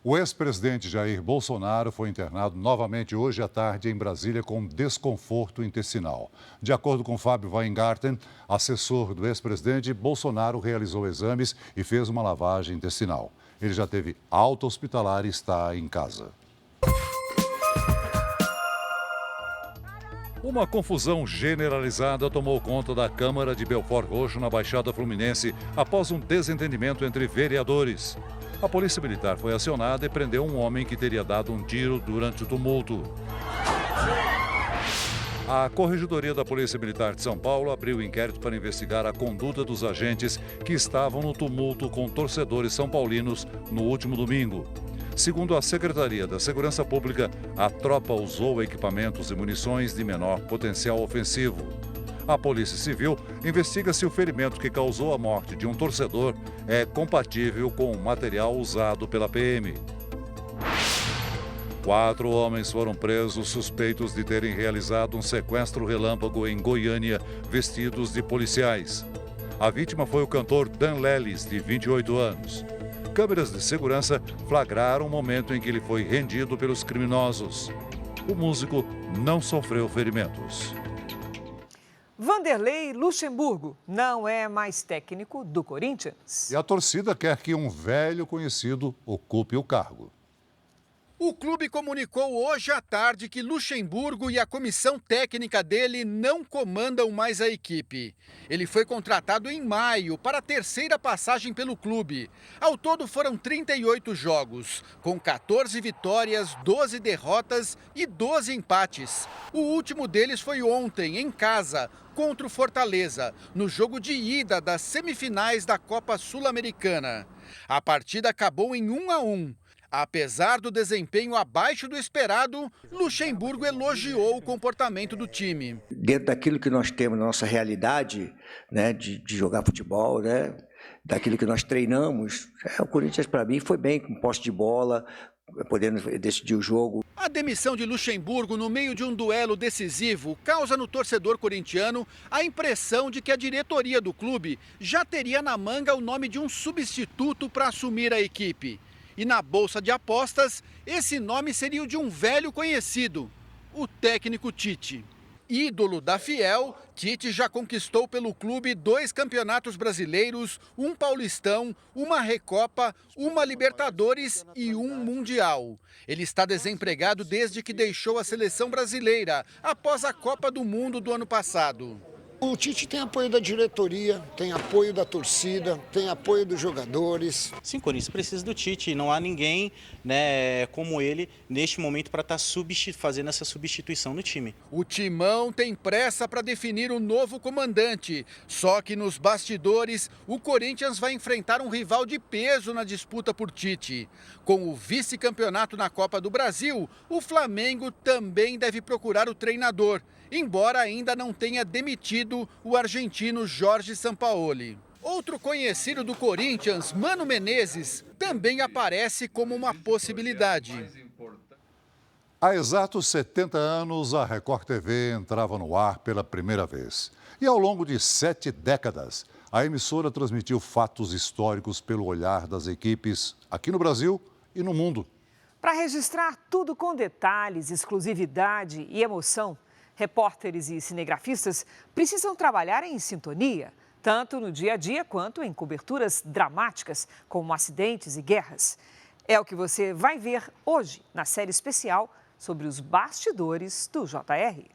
O ex-presidente Jair Bolsonaro foi internado novamente hoje à tarde em Brasília com desconforto intestinal. De acordo com Fábio Weingarten, assessor do ex-presidente, Bolsonaro realizou exames e fez uma lavagem intestinal. Ele já teve alta hospitalar e está em casa. Uma confusão generalizada tomou conta da Câmara de Belford Roxo, na Baixada Fluminense, após um desentendimento entre vereadores. A Polícia Militar foi acionada e prendeu um homem que teria dado um tiro durante o tumulto. A Corregedoria da Polícia Militar de São Paulo abriu inquérito para investigar a conduta dos agentes que estavam no tumulto com torcedores são paulinos no último domingo. Segundo a Secretaria da Segurança Pública, a tropa usou equipamentos e munições de menor potencial ofensivo. A Polícia Civil investiga se o ferimento que causou a morte de um torcedor é compatível com o material usado pela PM. 4 homens foram presos suspeitos de terem realizado um sequestro relâmpago em Goiânia, vestidos de policiais. A vítima foi o cantor Dan Lelis, de 28 anos. Câmeras de segurança flagraram o momento em que ele foi rendido pelos criminosos. O músico não sofreu ferimentos. Vanderlei Luxemburgo não é mais técnico do Corinthians. E a torcida quer que um velho conhecido ocupe o cargo. O clube comunicou hoje à tarde que Luxemburgo e a comissão técnica dele não comandam mais a equipe. Ele foi contratado em maio para a terceira passagem pelo clube. Ao todo foram 38 jogos, com 14 vitórias, 12 derrotas e 12 empates. O último deles foi ontem, em casa, contra o Fortaleza, no jogo de ida das semifinais da Copa Sul-Americana. A partida acabou em 1-1. Apesar do desempenho abaixo do esperado, Luxemburgo elogiou o comportamento do time. Dentro daquilo que nós temos na nossa realidade, né, de jogar futebol, né, daquilo que nós treinamos, o Corinthians, para mim, foi bem com posse de bola, podendo decidir o jogo. A demissão de Luxemburgo no meio de um duelo decisivo causa no torcedor corintiano a impressão de que a diretoria do clube já teria na manga o nome de um substituto para assumir a equipe. E na bolsa de apostas, esse nome seria o de um velho conhecido, o técnico Tite. Ídolo da Fiel, Tite já conquistou pelo clube 2 campeonatos brasileiros, um paulistão, uma Recopa, uma Libertadores e um Mundial. Ele está desempregado desde que deixou a seleção brasileira, após a Copa do Mundo do ano passado. O Tite tem apoio da diretoria, tem apoio da torcida, tem apoio dos jogadores. Sim, o Corinthians precisa do Tite, não há ninguém, né, como ele neste momento para estar fazendo essa substituição no time. O Timão tem pressa para definir o novo comandante, só que nos bastidores o Corinthians vai enfrentar um rival de peso na disputa por Tite. Com o vice-campeonato na Copa do Brasil, o Flamengo também deve procurar o treinador, embora ainda não tenha demitido o argentino Jorge Sampaoli. Outro conhecido do Corinthians, Mano Menezes, também aparece como uma possibilidade. Há exatos 70 anos, a Record TV entrava no ar pela primeira vez. E ao longo de 7 décadas, a emissora transmitiu fatos históricos pelo olhar das equipes aqui no Brasil e no mundo. Para registrar tudo com detalhes, exclusividade e emoção, repórteres e cinegrafistas precisam trabalhar em sintonia, tanto no dia a dia quanto em coberturas dramáticas, como acidentes e guerras. É o que você vai ver hoje na série especial sobre os bastidores do JR.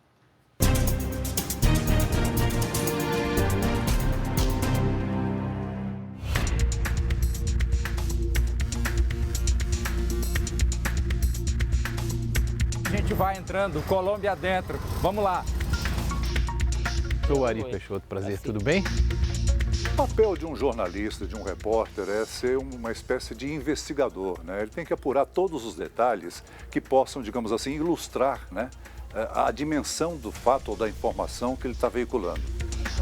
A gente vai entrando, Colômbia dentro. Vamos lá. Sou Ari Peixoto, prazer, tudo bem? O papel de um jornalista, de um repórter, é ser uma espécie de investigador, né? Ele tem que apurar todos os detalhes que possam, digamos assim, ilustrar, né, a dimensão do fato ou da informação que ele está veiculando.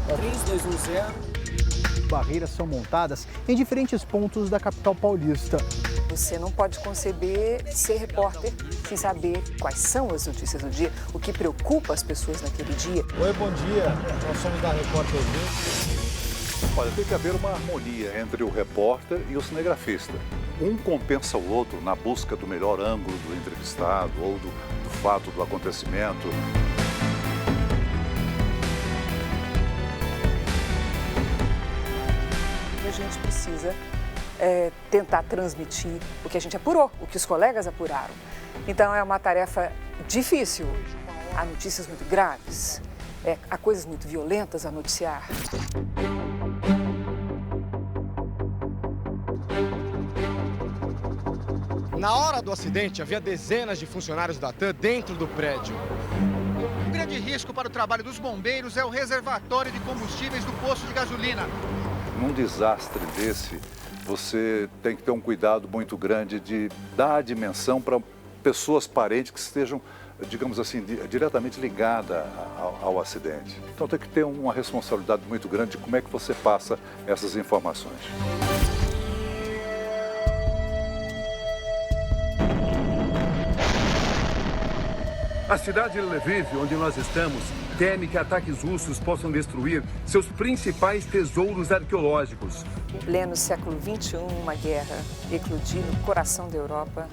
3, 2, 1, 0. Barreiras são montadas em diferentes pontos da capital paulista. Você não pode conceber ser repórter sem saber quais são as notícias do dia, o que preocupa as pessoas naquele dia. Oi, bom dia. Nós somos da Record TV. Olha, tem que haver uma harmonia entre o repórter e o cinegrafista. Um compensa o outro na busca do melhor ângulo do entrevistado ou do fato, do acontecimento. A gente precisa tentar transmitir o que a gente apurou, o que os colegas apuraram. Então é uma tarefa difícil. Há notícias muito graves, há coisas muito violentas a noticiar. Na hora do acidente, havia dezenas de funcionários da TAM dentro do prédio. Um grande risco para o trabalho dos bombeiros é o reservatório de combustíveis do posto de gasolina. Num desastre desse, você tem que ter um cuidado muito grande de dar a dimensão para pessoas parentes que estejam, digamos assim, diretamente ligadas ao acidente. Então tem que ter uma responsabilidade muito grande de como é que você passa essas informações. A cidade de Lviv, onde nós estamos, teme que ataques russos possam destruir seus principais tesouros arqueológicos. Pleno século XXI, uma guerra eclodiu no coração da Europa.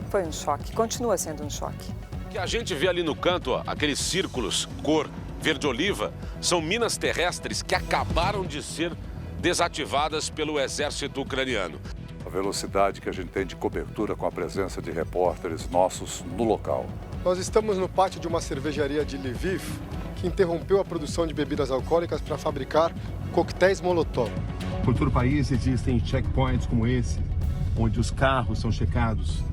Foi um choque, continua sendo um choque. O que a gente vê ali no canto, aqueles círculos cor verde-oliva, são minas terrestres que acabaram de ser desativadas pelo exército ucraniano. A velocidade que a gente tem de cobertura com a presença de repórteres nossos no local. Nós estamos no pátio de uma cervejaria de Lviv que interrompeu a produção de bebidas alcoólicas para fabricar coquetéis Molotov. Por todo o país existem checkpoints como esse, onde os carros são checados.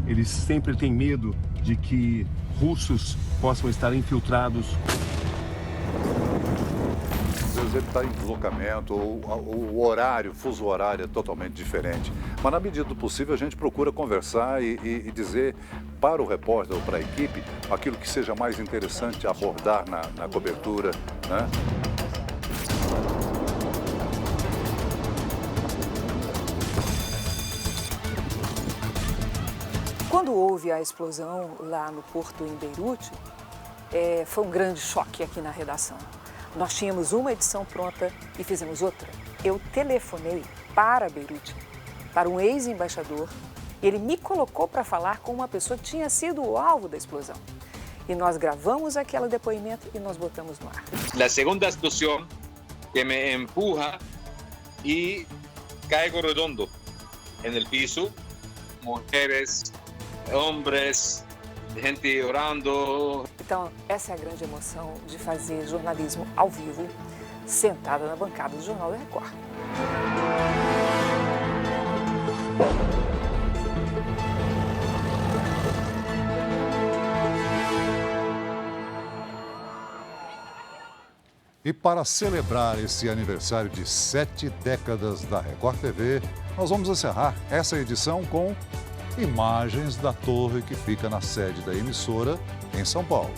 Eles sempre têm medo de que russos possam estar infiltrados. Às vezes ele está em deslocamento, ou o horário, o fuso horário é totalmente diferente. Mas na medida do possível a gente procura conversar e dizer para o repórter ou para a equipe aquilo que seja mais interessante abordar na cobertura, né? Quando houve a explosão lá no porto em Beirute, foi um grande choque aqui na redação. Nós tínhamos uma edição pronta e fizemos outra. Eu telefonei para Beirute, para um ex-embaixador, e ele me colocou para falar com uma pessoa que tinha sido o alvo da explosão. E nós gravamos aquele depoimento e nós botamos no ar. A segunda explosão que me empuja e caigo redondo no piso, mulheres, homens, gente orando. Então, essa é a grande emoção de fazer jornalismo ao vivo, sentada na bancada do Jornal da Record. E para celebrar esse aniversário de 7 décadas da Record TV, nós vamos encerrar essa edição com imagens da torre que fica na sede da emissora em São Paulo.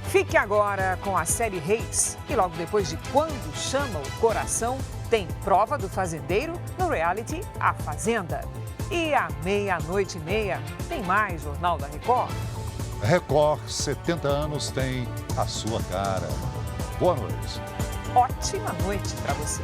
Fique agora com a série Reis e logo depois de Quando Chama o Coração, tem Prova do Fazendeiro no reality A Fazenda. E à 00:30 tem mais Jornal da Record. Record, 70 anos, tem a sua cara. Boa noite. Ótima noite para você.